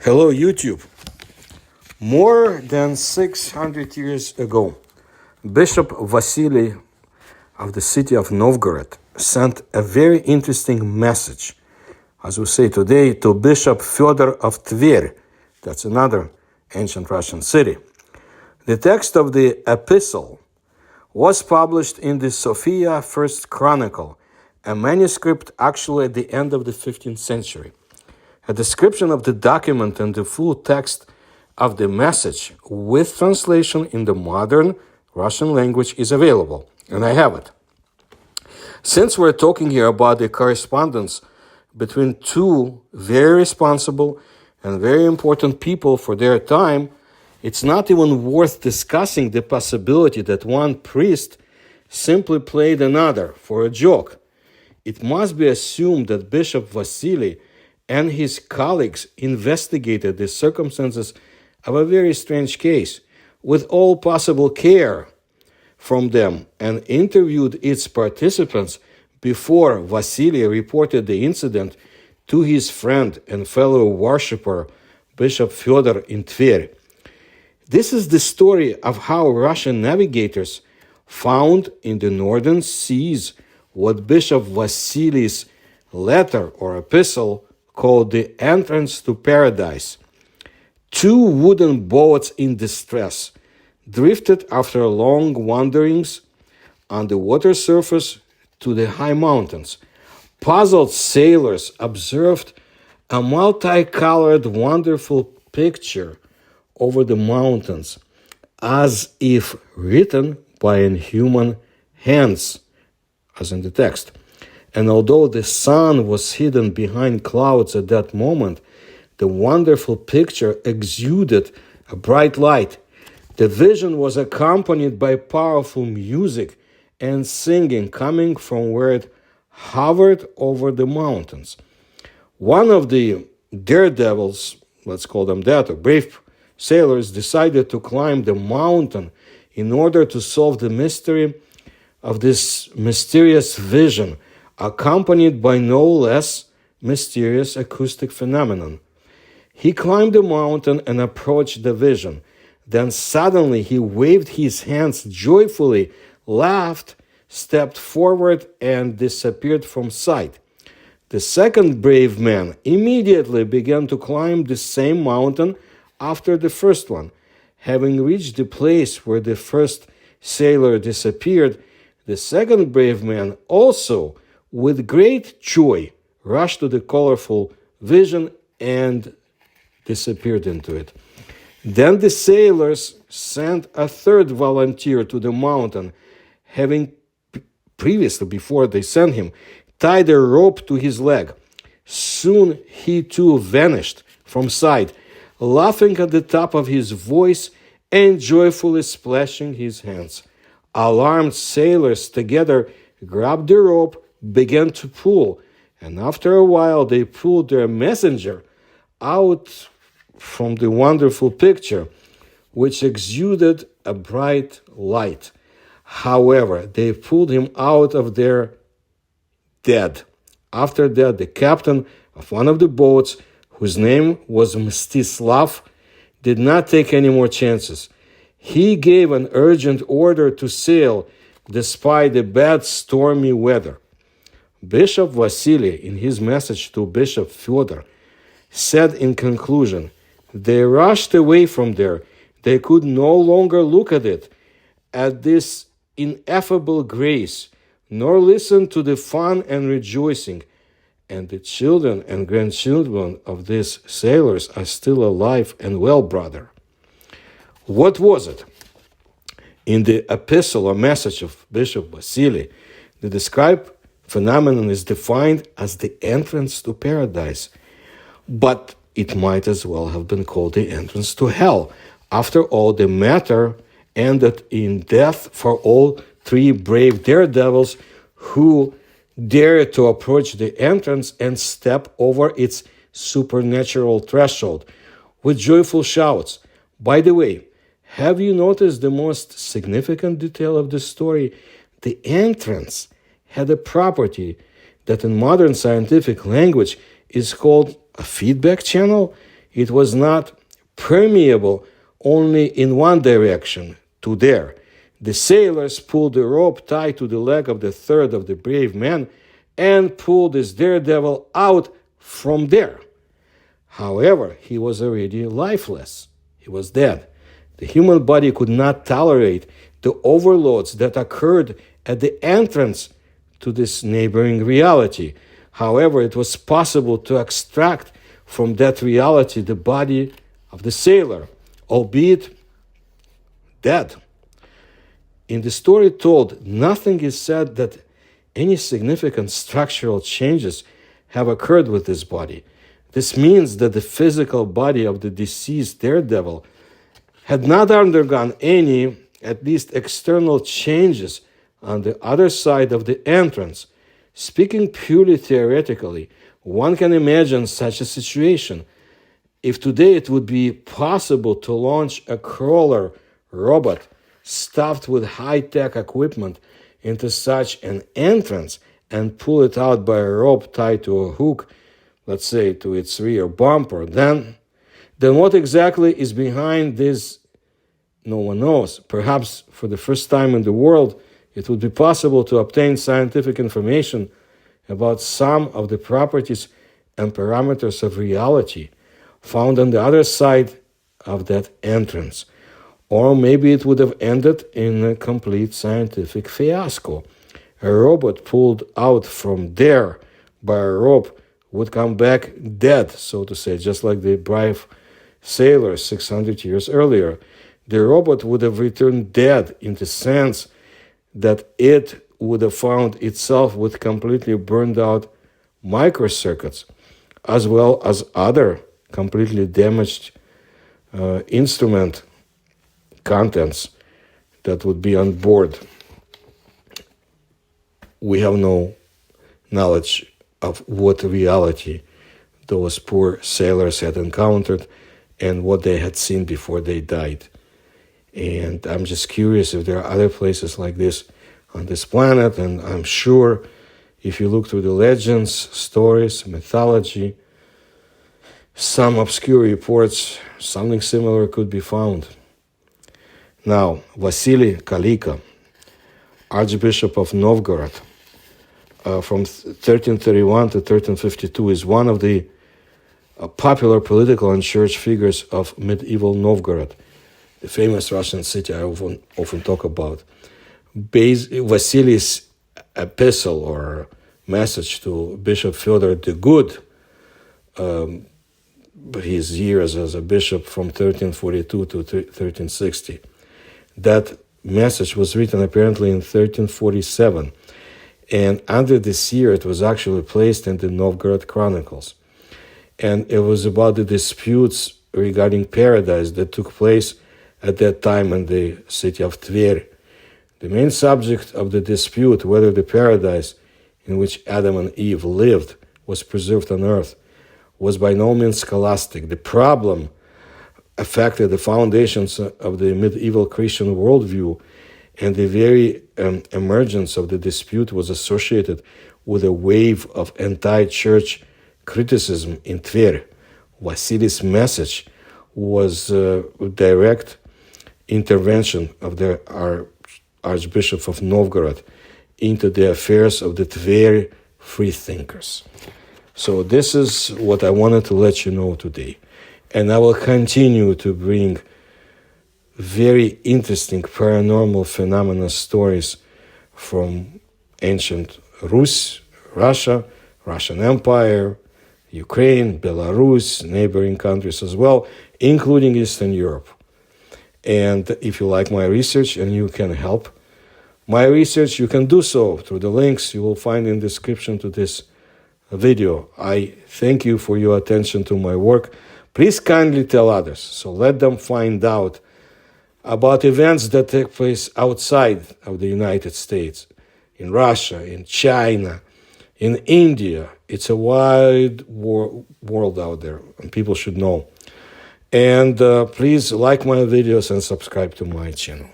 Hello, YouTube. More than 600 years ago, Bishop Vasily of the city of Novgorod sent a very interesting message, as we say today, to Bishop Fyodor of Tver. That's another ancient Russian city. The text of the epistle was published in the Sophia First Chronicle, a manuscript actually at the end of the 15th century. A description of the document and the full text of the message with translation in the modern Russian language is available, and I have it. Since we're talking here about the correspondence between two very responsible and very important people for their time, it's not even worth discussing the possibility that one priest simply played another for a joke. It must be assumed that Bishop Vasily and his colleagues investigated the circumstances of a very strange case with all possible care from them and interviewed its participants before Vasily reported the incident to his friend and fellow worshipper, Bishop Fyodor in Tver. This is the story of how Russian navigators found in the northern seas what Bishop Vasily's letter or epistle called the Entrance to Paradise. Two wooden boats in distress drifted after long wanderings on the water surface to the high mountains. Puzzled sailors observed a multicolored, wonderful picture over the mountains, as if written by inhuman hands, as in the text. And although the sun was hidden behind clouds at that moment, the wonderful picture exuded a bright light. The vision was accompanied by powerful music and singing coming from where it hovered over the mountains. One of the daredevils, let's call them that, or brave sailors, decided to climb the mountain in order to solve the mystery of this mysterious vision, accompanied by no less mysterious acoustic phenomenon. He climbed the mountain and approached the vision. Then suddenly he waved his hands joyfully, laughed, stepped forward, and disappeared from sight. The second brave man immediately began to climb the same mountain after the first one. Having reached the place where the first sailor disappeared, the second brave man also, with great joy, rushed to the colorful vision and disappeared into it. Then the sailors sent a third volunteer to the mountain, having previously, before they sent him, tied a rope to his leg. Soon he too vanished from sight, laughing at the top of his voice and joyfully splashing his hands. Alarmed sailors together grabbed the rope, began to pull, and after a while they pulled their messenger out from the wonderful picture, which exuded a bright light. However, they pulled him out of there dead. After that, the captain of one of the boats, whose name was Mstislav, did not take any more chances. He gave an urgent order to sail despite the bad stormy weather. Bishop Vasily, in his message to Bishop Fyodor, said in conclusion, "They rushed away from there. They could no longer look at it, at this ineffable grace, nor listen to the fun and rejoicing. And the children and grandchildren of these sailors are still alive and well, brother." What was it? In the epistle or message of Bishop Vasily, the described phenomenon is defined as the entrance to paradise, but it might as well have been called the entrance to hell. After all, the matter ended in death for all three brave daredevils who dared to approach the entrance and step over its supernatural threshold with joyful shouts. By the way, have you noticed the most significant detail of the story? The entrance had a property that in modern scientific language is called a feedback channel. It was not permeable only in one direction, to there. The sailors pulled the rope tied to the leg of the third of the brave men and pulled this daredevil out from there. However, he was already lifeless. He was dead. The human body could not tolerate the overloads that occurred at the entrance to this neighboring reality. However, it was possible to extract from that reality the body of the sailor, albeit dead. In the story told, nothing is said that any significant structural changes have occurred with this body. This means that the physical body of the deceased daredevil had not undergone any, at least external changes on the other side of the entrance. Speaking purely theoretically, one can imagine such a situation. If today it would be possible to launch a crawler robot stuffed with high-tech equipment into such an entrance and pull it out by a rope tied to a hook, let's say to its rear bumper, then what exactly is behind this, no one knows. Perhaps for the first time in the world, it would be possible to obtain scientific information about some of the properties and parameters of reality found on the other side of that entrance. Or maybe it would have ended in a complete scientific fiasco. A robot pulled out from there by a rope would come back dead, so to say, just like the brave sailors 600 years earlier. The robot would have returned dead in the sense that it would have found itself with completely burned out microcircuits, as well as other completely damaged instrument contents that would be on board. We have no knowledge of what reality those poor sailors had encountered and what they had seen before they died. And I'm just curious if there are other places like this on this planet, and I'm sure if you look through the legends, stories, mythology, some obscure reports, something similar could be found. Now, Vasily Kalika, Archbishop of Novgorod, from 1331 to 1352, is one of the popular political and church figures of medieval Novgorod, the famous Russian city I often talk about. Vasily's epistle or message to Bishop Fyodor the Good, his years as a bishop from 1342 to 1360. That message was written apparently in 1347, and under this year it was actually placed in the Novgorod Chronicles. And it was about the disputes regarding paradise that took place at that time in the city of Tver. The main subject of the dispute, whether the paradise in which Adam and Eve lived was preserved on earth, was by no means scholastic. The problem affected the foundations of the medieval Christian worldview, and the very emergence of the dispute was associated with a wave of anti-church criticism in Tver. Vasily's message was a direct intervention of the Archbishop of Novgorod into the affairs of the Tver freethinkers. So this is what I wanted to let you know today. And I will continue to bring very interesting paranormal phenomena stories from ancient Rus, Russia, Russian Empire, Ukraine, Belarus, neighboring countries as well, including Eastern Europe. And if you like my research and you can help my research, you can do so through the links you will find in the description to this video. I thank you for your attention to my work. Please kindly tell others, so let them find out about events that take place outside of the United States, in Russia, in China, in India. It's a wide world out there, and people should know. And please like my videos and subscribe to my channel.